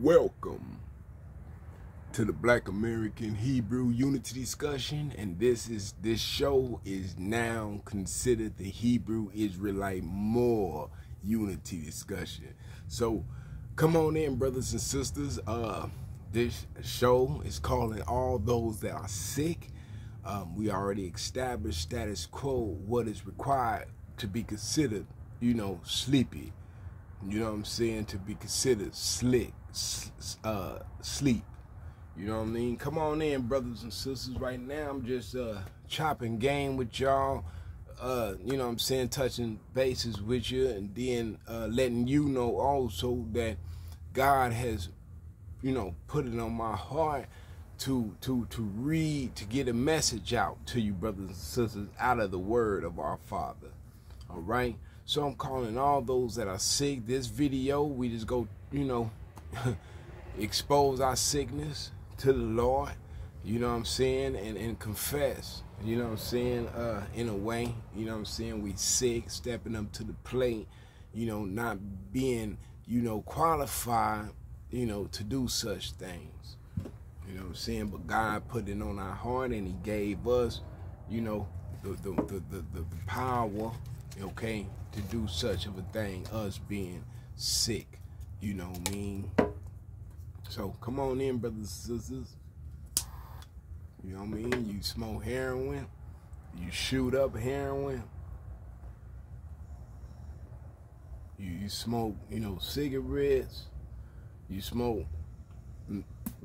Welcome to the Black American Hebrew Unity discussion, and this show is now considered the Hebrew Israelite more unity discussion. So come on in, brothers and sisters. This show is calling all those that are sick. We already established status quo, what is required to be considered, sleepy. You know what I'm saying? To be considered sleep. You know what I mean? Come on in, brothers and sisters. Right now, I'm just chopping game with y'all. You know what I'm saying? Touching bases with you, and then letting you know also that God has, put it on my heart to read, to get a message out to you, brothers and sisters, out of the word of our Father. All right? So I'm calling all those that are sick. This video, we just go, expose our sickness to the Lord, you know what I'm saying, and confess, you know what I'm saying, in a way, you know what I'm saying, we sick, stepping up to the plate, not being, qualified, to do such things, you know what I'm saying, but God put it on our heart, and he gave us, the power, okay, to do such of a thing, us being sick, you know what I mean. So come on in, brothers and sisters. You know what I mean? You smoke heroin, you shoot up heroin, you smoke, cigarettes, you smoke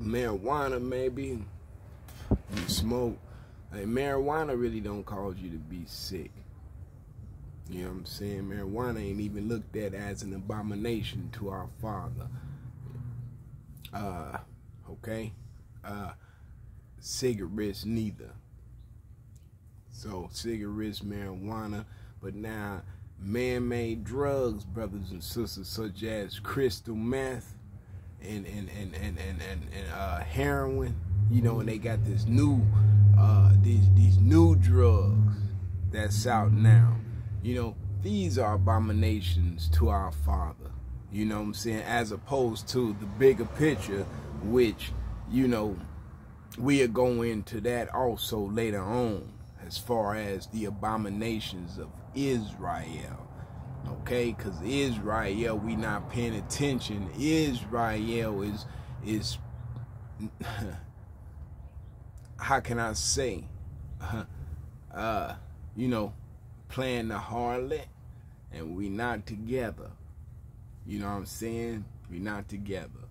marijuana maybe, you smoke, marijuana really don't cause you to be sick. You know what I'm saying? Marijuana ain't even looked at as an abomination to our Father. Okay? Cigarettes neither. So cigarettes, marijuana, but now man-made drugs, brothers and sisters, such as crystal meth and heroin, and they got this new these new drugs that's out now. These are abominations to our Father. You know what I'm saying? As opposed to the bigger picture, which, we are going into that also later on, as far as the abominations of Israel. Okay? Because Israel, we not paying attention. Israel is how can I say? Playing the harlot, and we not together. You know what I'm saying? We not together.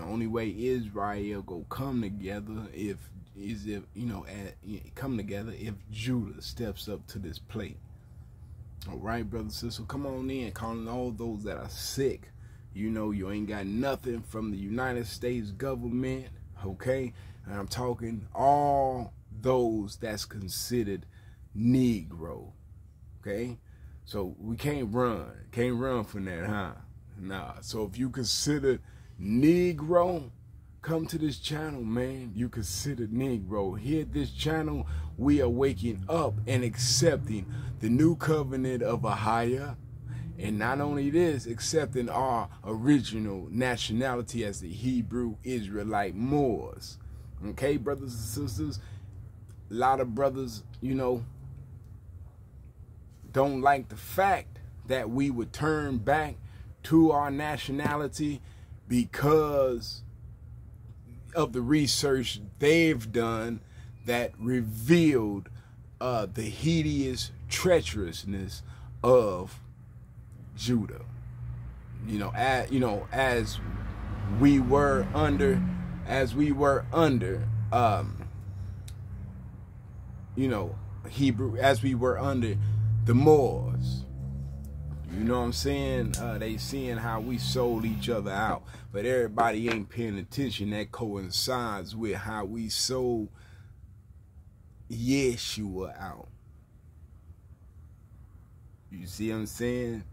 Only way Israel go come together if Judah steps up to this plate. All right, brothers and sisters, come on in, calling all those that are sick. You ain't got nothing from the United States government, okay? And I'm talking all those that's considered Negro, okay? So we can't run from that, huh? Nah. So if you consider Negro, come to this channel, man. You consider Negro. Here at this channel, we are waking up and accepting the new covenant of Ahia. And not only this, accepting our original nationality as the Hebrew Israelite Moors. Okay, brothers and sisters? A lot of brothers, don't like the fact that we would turn back to our nationality because of the research they've done that revealed the hideous treacherousness of Judah. As we were under Hebrew, as we were under the Moors. You know what I'm saying? They seeing how we sold each other out, but everybody ain't paying attention. That coincides with how we sold Yeshua out. You see what I'm saying?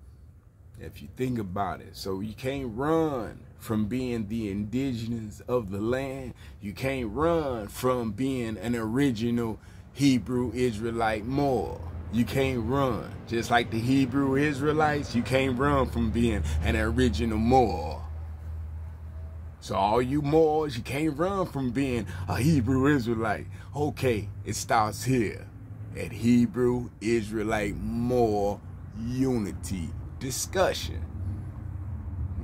If you think about it. So you can't run from being the indigenous of the land. You can't run from being an original Hebrew Israelite Moor. You can't run. Just like the Hebrew Israelites, you can't run from being an original Moor. So all you Moors, you can't run from being a Hebrew Israelite. Okay, it starts here at Hebrew Israelite Moor unity discussion.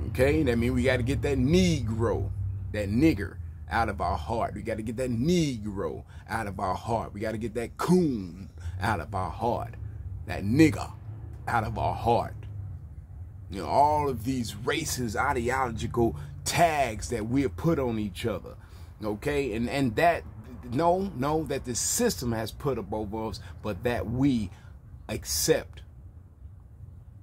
Okay, that means we got to get that Negro, that nigger, out of our heart. We got to get that Negro out of our heart. We got to get that coon out of our heart. That nigger out of our heart. You know, all of these racist ideological tags that we have put on each other. Okay, and that that the system has put up over us, but that we accept.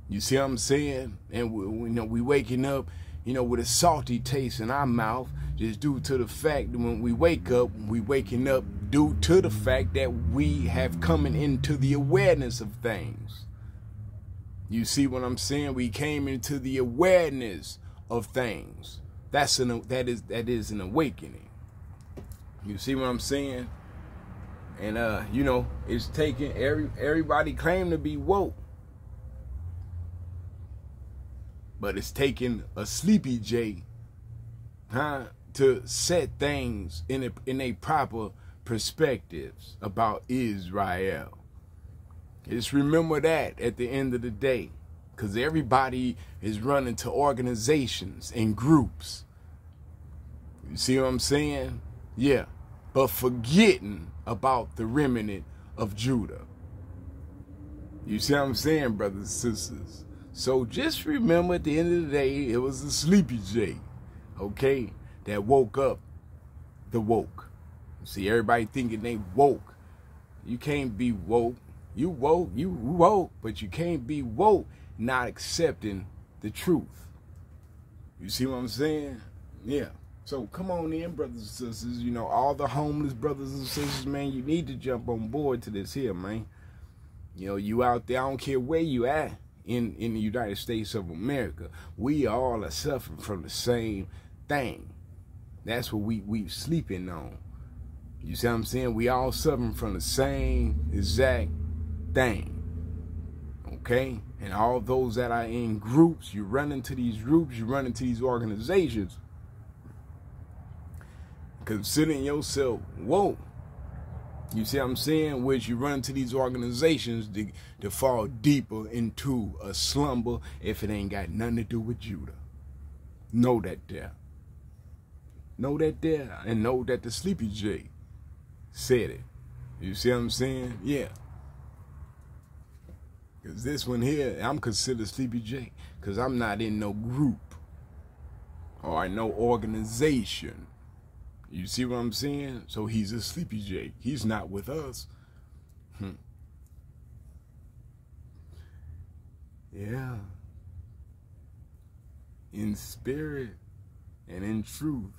You see what I'm saying? And we waking up, with a salty taste in our mouth, just due to the fact that when we wake up, we waking up due to the fact that we have coming into the awareness of things. You see what I'm saying? We came into the awareness of things. That is an awakening. You see what I'm saying? And it's taking everybody claim to be woke. But it's taking a sleepy J, to set things in a proper perspectives about Israel. Just remember that at the end of the day, because everybody is running to organizations and groups. You see what I'm saying? Yeah, but forgetting about the remnant of Judah. You see what I'm saying, brothers and sisters? So just remember, at the end of the day, it was a sleepy J, okay, that woke up the woke. See, everybody thinking they woke. You can't be woke. You woke, but you can't be woke not accepting the truth. You see what I'm saying? Yeah. So come on in, brothers and sisters. All the homeless brothers and sisters, man, you need to jump on board to this here, man. You out there, I don't care where you at in the United States of America. We all are suffering from the same thing. That's what we sleeping on. You see what I'm saying? We all suffering from the same exact thing. Okay? And all those that are in groups, you run into these groups, you run into these organizations, considering yourself woke. You see what I'm saying? Which you run into these organizations to fall deeper into a slumber if it ain't got nothing to do with Judah. Know that there. Know that there. And know that the Sleepy J said it. You see what I'm saying? Yeah. Because this one here, I'm considered Sleepy J because I'm not in no group or no organization. You see what I'm saying? So he's a Sleepy J. He's not with us. Yeah. In spirit and in truth,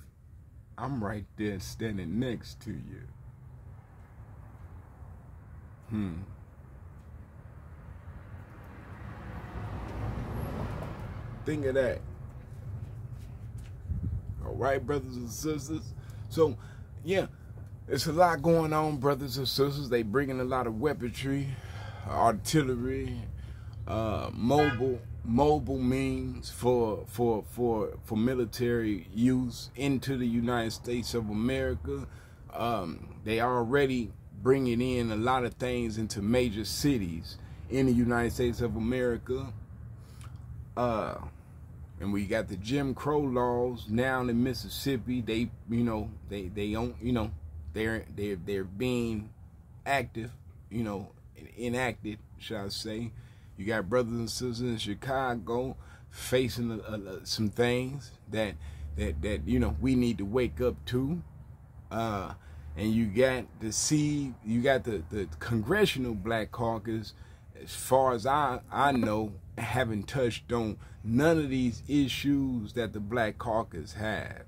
I'm right there standing next to you. Think of that. All right, brothers and sisters. So, yeah, there's a lot going on, brothers and sisters. They bringing a lot of weaponry, artillery, mobile means for military use into the United States of America. They already bringing in a lot of things into major cities in the United States of America. And we got the Jim Crow laws now in Mississippi. They don't, they're being active, enacted, shall I say. You got brothers and sisters in Chicago facing some things that we need to wake up to. And you got the Congressional Black Caucus, as far as I know, haven't touched on none of these issues that the Black Caucus have.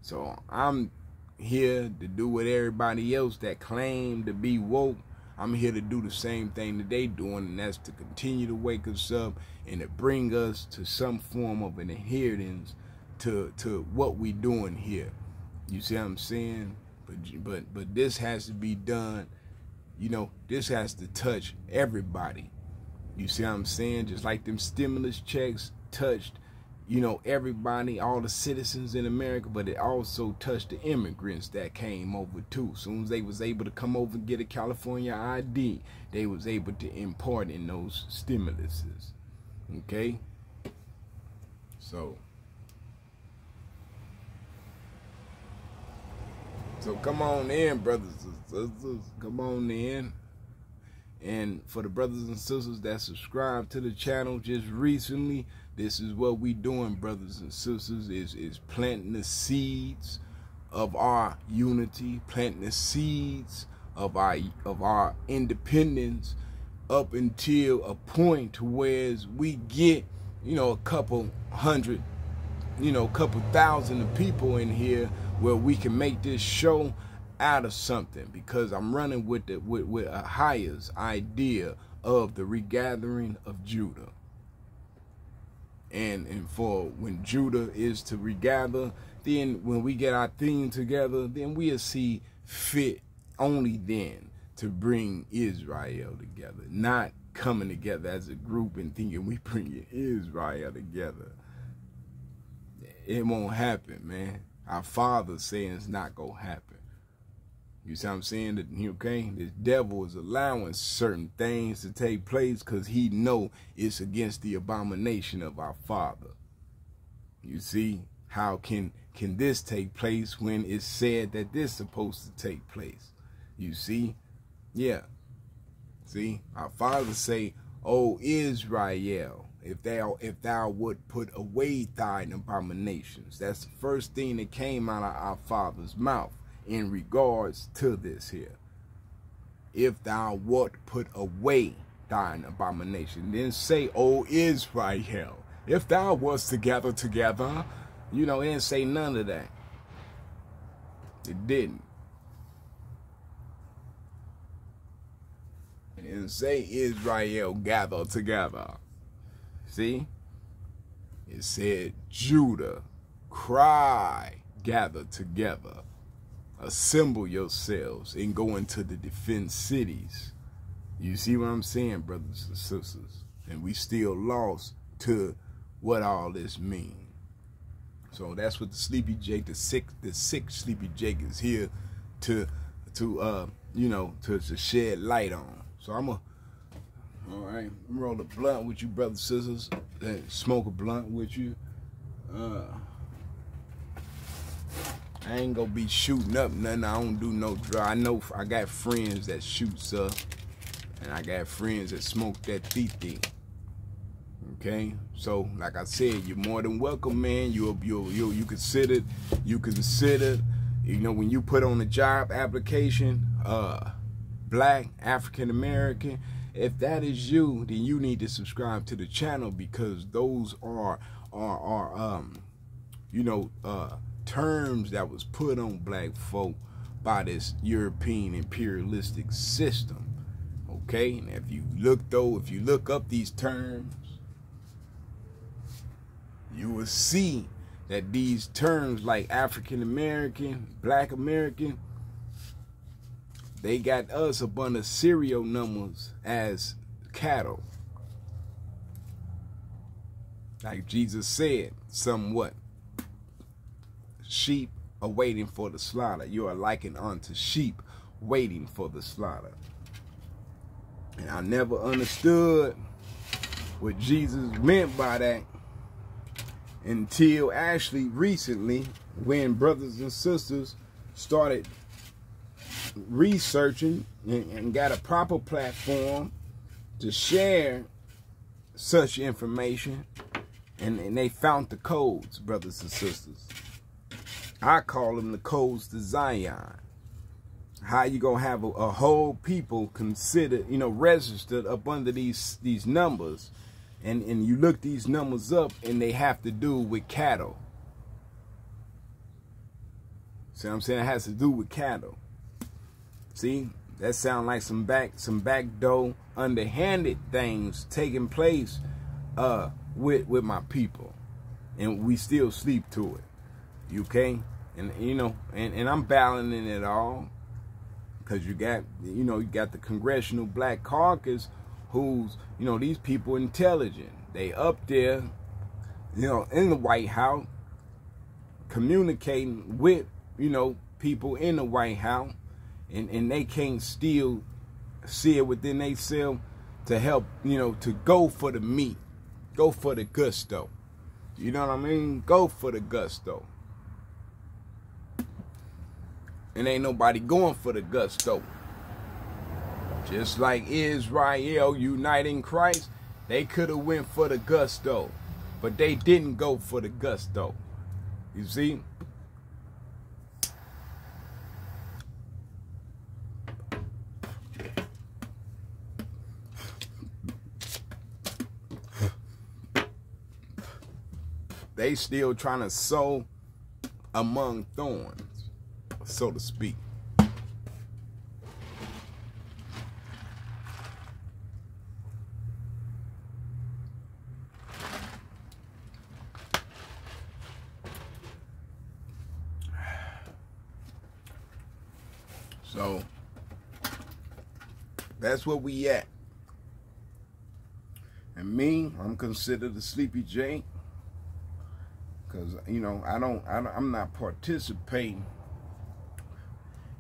So I'm here to do what everybody else that claim to be woke. I'm here to do the same thing that they doing, and that's to continue to wake us up and to bring us to some form of an adherence to what we doing here. You see what I'm saying? But this has to be done. This has to touch everybody. You see what I'm saying? Just like them stimulus checks touched you know, everybody, all the citizens in America, but it also touched the immigrants that came over too. As soon as they was able to come over and get a California ID, they was able to import in those stimuluses. Okay? So come on in, brothers and sisters. Come on in. And for the brothers and sisters that subscribe to the channel just recently, this is what we doing, brothers and sisters, is planting the seeds of our unity, planting the seeds of our independence up until a point to where we get, you know, a couple hundred, you know, a couple thousand of people in here where we can make this show out of something, because I'm running with a highest idea of the regathering of Judah. And for when Judah is to regather, then when we get our theme together, then we'll see fit only then to bring Israel together, not coming together as a group and thinking we bringing Israel together. It won't happen, man. Our Father saying it's not gonna happen. You see what I'm saying? That, okay, this devil is allowing certain things to take place because he know it's against the abomination of our Father. You see, how can this take place when it's said that this is supposed to take place? You see? Yeah. See, our Father say, "O Israel, if thou would put away thine abominations." That's the first thing that came out of our Father's mouth in regards to this here. If thou would put away thine abomination. Then say, "O Israel, if thou wast to gather together." You know, it didn't say none of that. It didn't. It didn't say Israel gather together. See? It said Judah, cry, gather together. Assemble yourselves and go into the defense cities. You see what I'm saying, brothers and sisters? And we still lost to what all this means. So that's what the Sleepy Jake, the sick Sleepy Jake is here to you know, to shed light on. So all right, I'm roll a blunt with you, brothers and sisters, and smoke a blunt with you. I ain't gonna be shooting up nothing. I don't do no drug. I know I got friends that shoots up, and I got friends that smoke that titi. Okay, so like I said, you're more than welcome, man. You consider, you know, when you put on a job application, Black, African American, if that is you, then you need to subscribe to the channel, because those are you know, terms that was put on black folk by this European imperialistic system. Okay, and if you look up these terms, you will see that these terms like African American, Black American, they got us up under serial numbers as cattle. Like Jesus said, somewhat. Sheep are waiting for the slaughter. You are likened unto sheep waiting for the slaughter. And I never understood what Jesus meant by that until actually recently, when brothers and sisters started researching and got a proper platform to share such information, and they found the codes, brothers and sisters. I call them the codes to Zion. How you gonna have a whole people considered, you know, registered up under these numbers, and you look these numbers up, and they have to do with cattle. See what I'm saying? It has to do with cattle. See, that sound like some backdoor, underhanded things taking place with my people, and we still sleep to it. Okay, and you know, and I'm balancing it all, because you got the Congressional Black Caucus, who's, you know, these people intelligent. They up there you know, in the White House, communicating with, you know, people in the White House, and they can't still see it within themselves to help, you know, to go for the meat, go for the gusto. You know what I mean? Go for the gusto. And ain't nobody going for the gusto. Just like Israel uniting Christ, they could have went for the gusto, but they didn't go for the gusto. You see? They still trying to sow among thorns, so to speak. So that's where we at. And me, I'm considered a sleepy J. Cause you know I'm not participating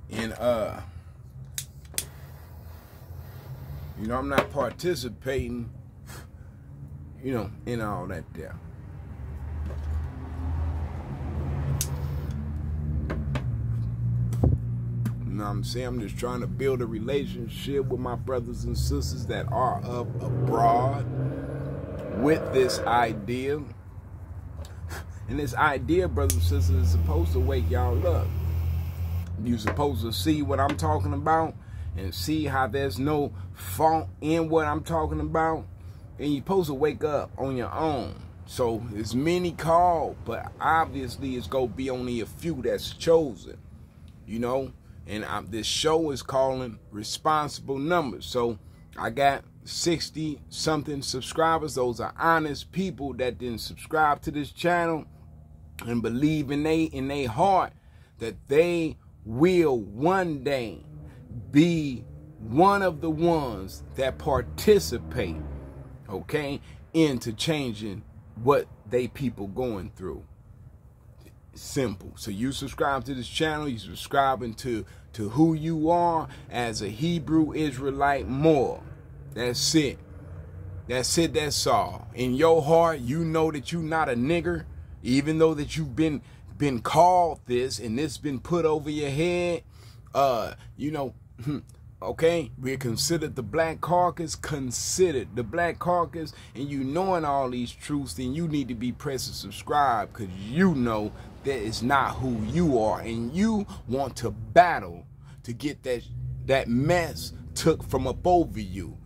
in I'm not participating in all that there. You know what I'm saying? I'm just trying to build a relationship with my brothers and sisters that are abroad with this idea. And this idea, brothers and sisters, is supposed to wake y'all up. You're supposed to see what I'm talking about and see how there's no fault in what I'm talking about. And you're supposed to wake up on your own. So it's many called, but obviously it's going to be only a few that's chosen. You know? And this show is calling Responsible Numbers. So I got 60-something subscribers. Those are honest people that didn't subscribe to this channel and believe in they heart that they will one day be one of the ones that participate, okay, into changing what they people going through. Simple. So you subscribe to this channel, you subscribing to who you are as a Hebrew Israelite more. That's it. That's it. That's all. In your heart, you know that you're not a nigger, even though that you've been called this and this been put over your head. Okay, we're considered the black caucus, considered the black caucus, and you knowing all these truths, then you need to be pressing subscribe, because you know that it's not who you are, and you want to battle to get that mess took from up over you,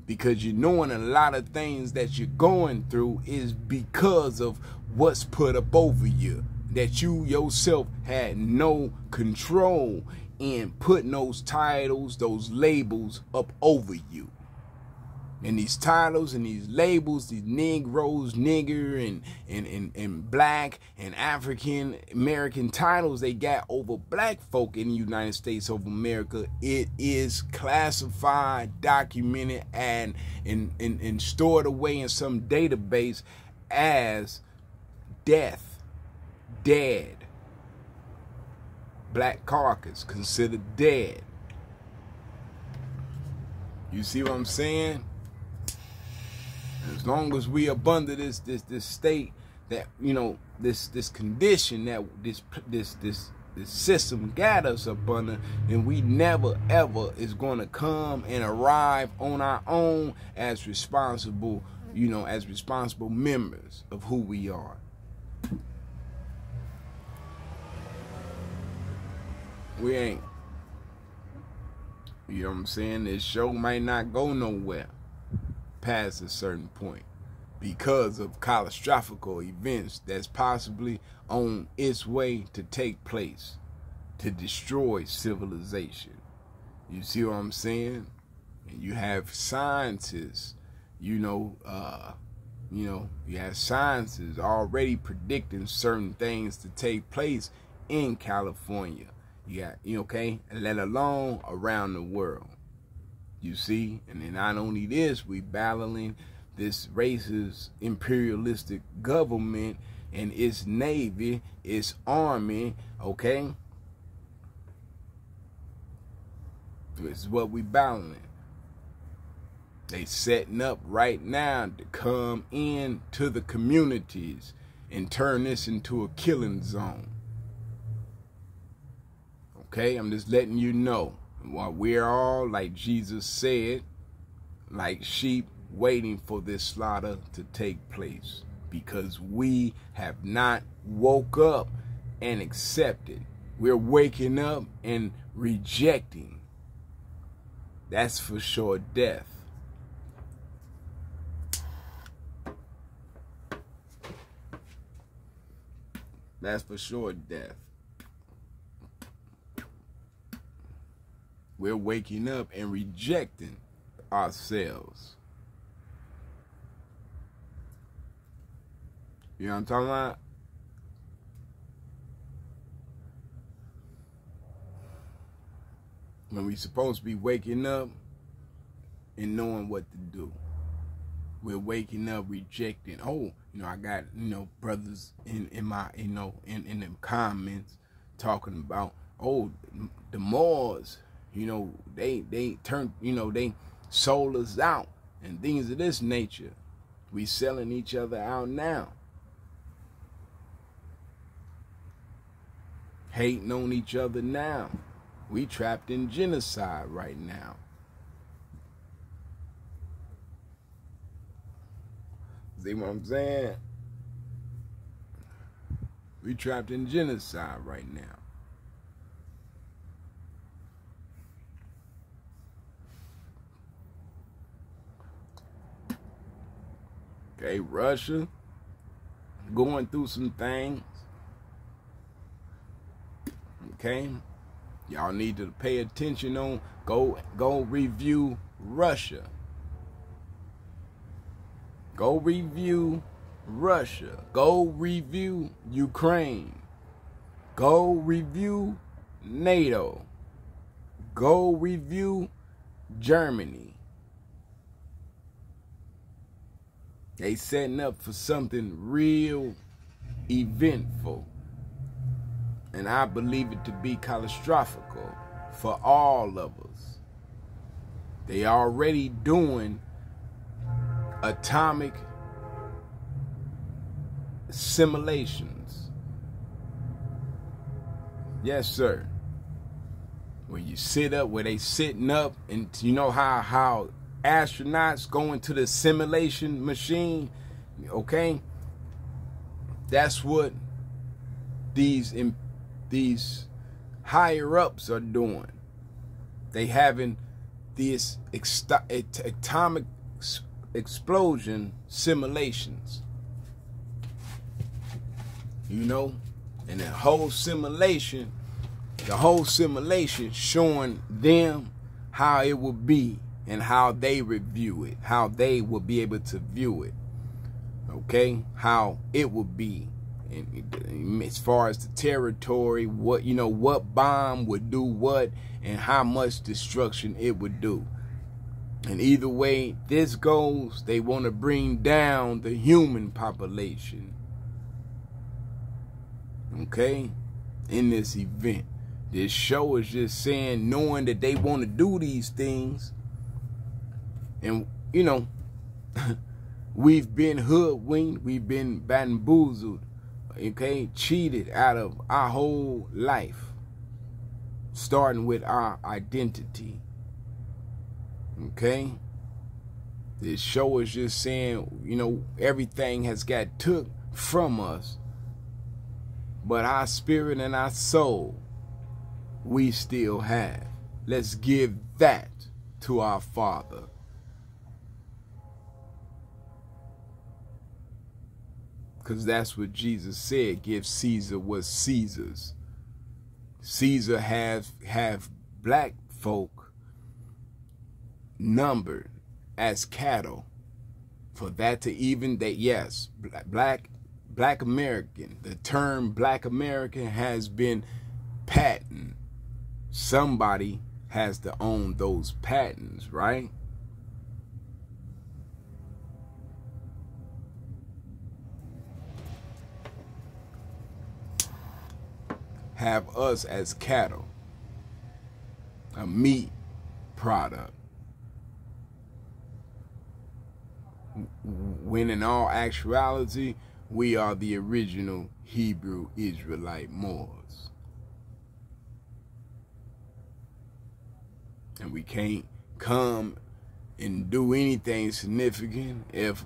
because you're knowing a lot of things that you're going through is because of what's put up over you, that you yourself had no control in putting those titles, those labels up over you. And these titles and these labels, these Negroes, nigger, and black and African American titles they got over black folk in the United States of America, it is classified, documented, and stored away in some database as death, dead. Black caucus considered dead. You see what I'm saying? As long as we up under this state that, you know, this condition that this system got us up under, then we never ever is going to come and arrive on our own as responsible, as responsible members of who we are. We ain't. You know what I'm saying? This show might not go nowhere past a certain point because of catastrophic events that's possibly on its way to take place to destroy civilization. You see what I'm saying? And you have scientists, you have scientists already predicting certain things to take place in California. Okay, let alone around the world. You see, and then not only this, we battling this racist imperialistic government and its navy, its army, okay? This is what we battling. They setting up right now to come in to the communities and turn this into a killing zone. Okay, I'm just letting you know. While we're all, like Jesus said, like sheep waiting for this slaughter to take place, because we have not woke up and accepted. We're waking up and rejecting. That's for sure death. That's for sure death. We're waking up and rejecting ourselves. You know what I'm talking about? When we're supposed to be waking up and knowing what to do. We're waking up rejecting. Oh, I got, brothers in my, in the comments talking about, oh, the Moors, they turned, they sold us out and things of this nature. We selling each other out now. Hating on each other now. We trapped in genocide right now. See what I'm saying? We trapped in genocide right now. Okay, Russia going through some things. Okay, y'all need to pay attention on. Go review Russia. Go review Russia. Go review Ukraine. Go review NATO. Go review Germany. They setting up for something real eventful. And I believe it to be catastrophic for all of us. They already doing atomic simulations. Yes, sir. When you sit up, where they sitting up, and you know how astronauts go into the simulation machine, okay? That's what these higher ups are doing. They having these atomic explosion simulations, and the whole simulation showing them how it will be and how they review it, how they will be able to view it, okay, how it will be, and as far as the territory, what bomb would do what and how much destruction it would do. And either way this goes, they want to bring down the human population. Okay? In this event. This show is just saying, knowing that they want to do these things. And, we've been hoodwinked. We've been bamboozled. Okay? Cheated out of our whole life. Starting with our identity. Okay, this show is just saying, everything has got took from us, but our spirit and our soul, we still have. Let's give that to our Father. Because that's what Jesus said, give Caesar what's Caesar's. Caesar have black folk numbered as cattle. For that to even, that yes, black American, the term black American has been patented. Somebody has to own those patents, right? have us as cattle, a meat product, when in all actuality, we are the original Hebrew Israelite Moors. And we can't come and do anything significant if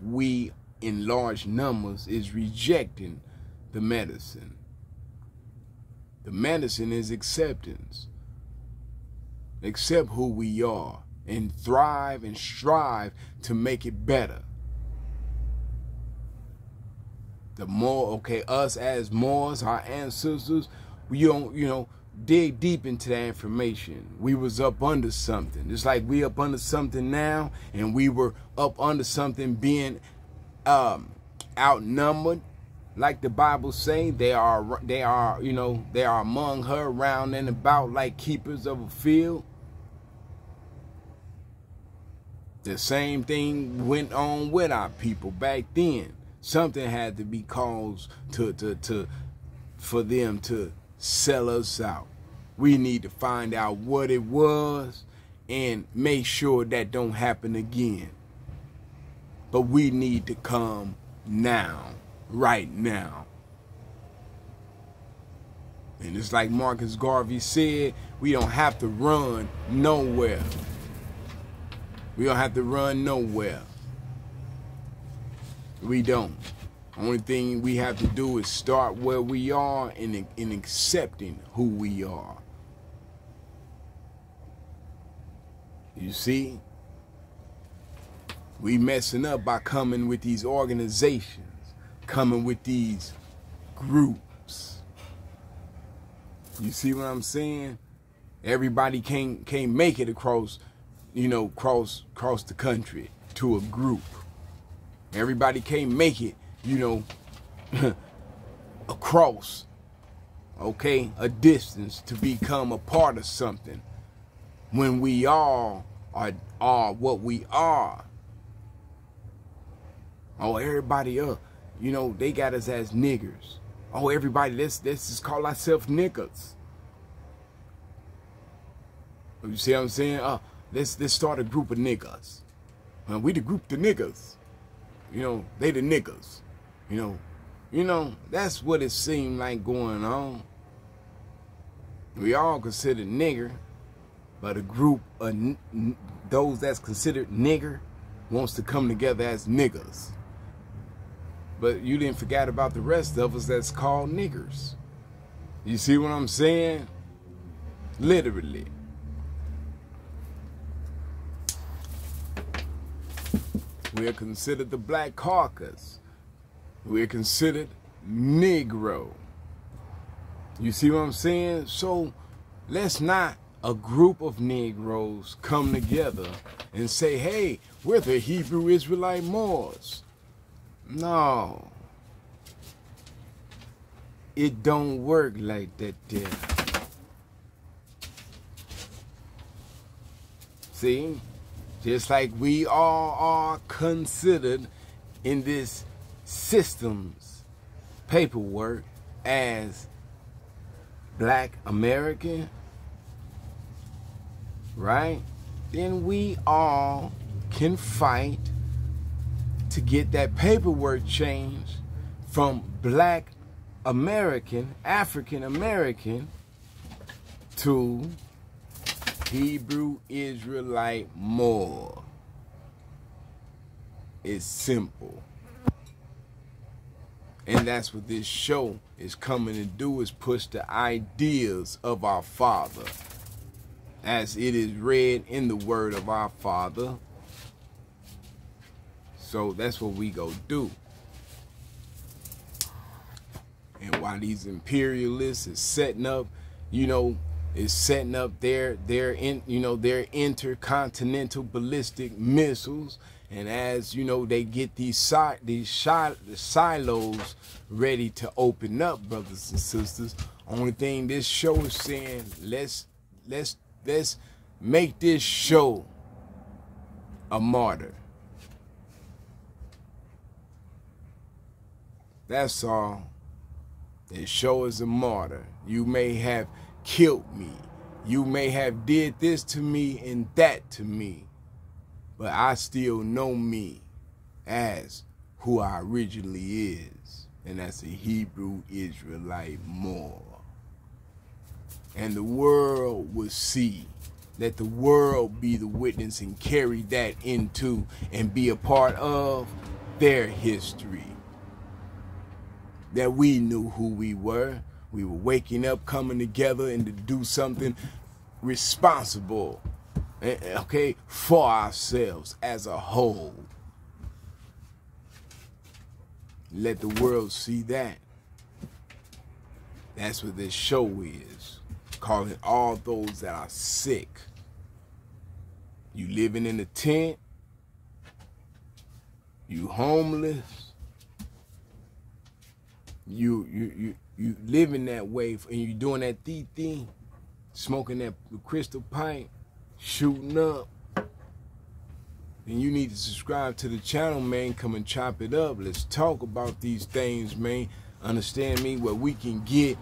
we in large numbers is rejecting the medicine. The medicine is acceptance. Accept who we are and thrive and strive to make it better. The more, okay, us as Moors, our ancestors, we don't, dig deep into that information. We was up under something. Just like we up under something now, and we were up under something being outnumbered. Like the Bible say, they are among her round and about like keepers of a field. The same thing went on with our people back then. Something had to be caused for them to sell us out. We need to find out what it was and make sure that don't happen again. But we need to come now, right now. And it's like Marcus Garvey said, we don't have to run nowhere. We don't have to run nowhere. We don't. Only thing we have to do is start where we are and in accepting who we are. You see? We messing up by coming with these organizations, coming with these groups. You see what I'm saying? Everybody can't make it across, across the country to a group. Everybody can't make it, across, a distance to become a part of something. When we all are what we are. Oh, everybody they got us as niggers. Oh, everybody, let's just call ourselves niggas. You see what I'm saying? Let's start a group of niggas. We the group of niggas. They the niggas. That's what it seemed like going on. We all considered nigger, but a group of those that's considered nigger wants to come together as niggas. But you didn't forget about the rest of us that's called niggers. You see what I'm saying? Literally. We are considered the black caucus. We are considered Negro. You see what I'm saying? So let's not a group of Negroes come together and say, hey, we're the Hebrew Israelite Moors. No. It don't work like that there. See? Just like we all are considered in this system's paperwork as Black American, right? Then we all can fight to get that paperwork changed from Black American, African American, to Hebrew Israelite Moor. It's simple. And that's what this show is coming to do, is push the ideas of our Father as it is read in the word of our Father. So that's what we go do. And while these imperialists is setting up, is setting up their intercontinental ballistic missiles, and as they get these silos ready to open up, brothers and sisters, only thing this show is saying, let's make this show a martyr. That's all. and show as a martyr. You may have killed me. You may have did this to me and that to me. But I still know me as who I originally is. And that's a Hebrew Israelite more. And the world will see. Let the world be the witness and carry that into and be a part of their history. That we knew who we were. We were waking up, coming together, and to do something responsible, okay, for ourselves as a whole. Let the world see that. That's what this show is. Calling all those that are sick. You living in a tent. You homeless. You living that way, and you doing that thing, smoking that crystal pint, shooting up. And you need to subscribe to the channel, man. Come and chop it up. Let's talk about these things, man. Understand me? Where we can get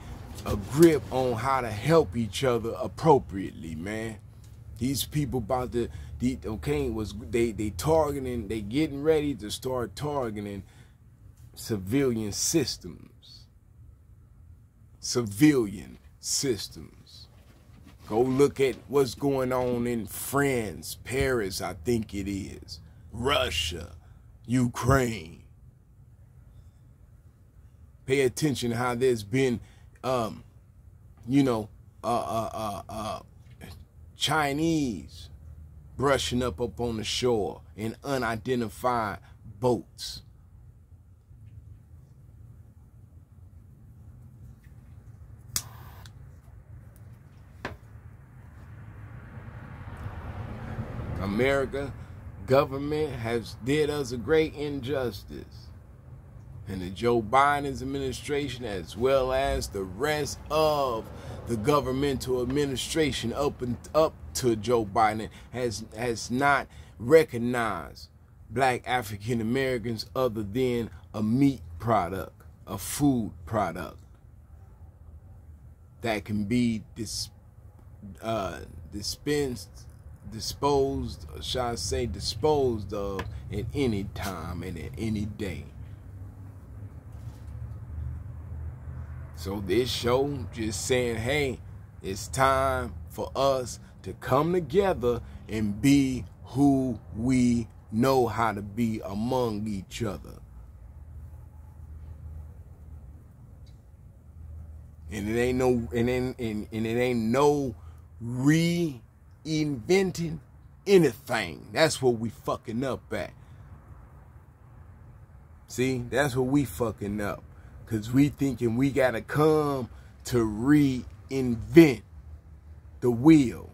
a grip on how to help each other appropriately, man. These people about to, okay, they targeting, they getting ready to start targeting civilian systems. Civilian systems. Go look at what's going on in France, Paris, I think it is, Russia, Ukraine. Pay attention to how there's been, Chinese brushing up on the shore in unidentified boats. America government has did us a great injustice. And the Joe Biden's administration, as well as the rest of the governmental administration up to Joe Biden, has not recognized black African Americans other than a meat product, a food product that can be disposed of at any time and at any day. So this show just saying, hey, it's time for us to come together and be who we know how to be among each other. And it ain't no reinventing anything. That's what we fucking up at. See, that's what we fucking up. Because we thinking we got to come to reinvent the wheel.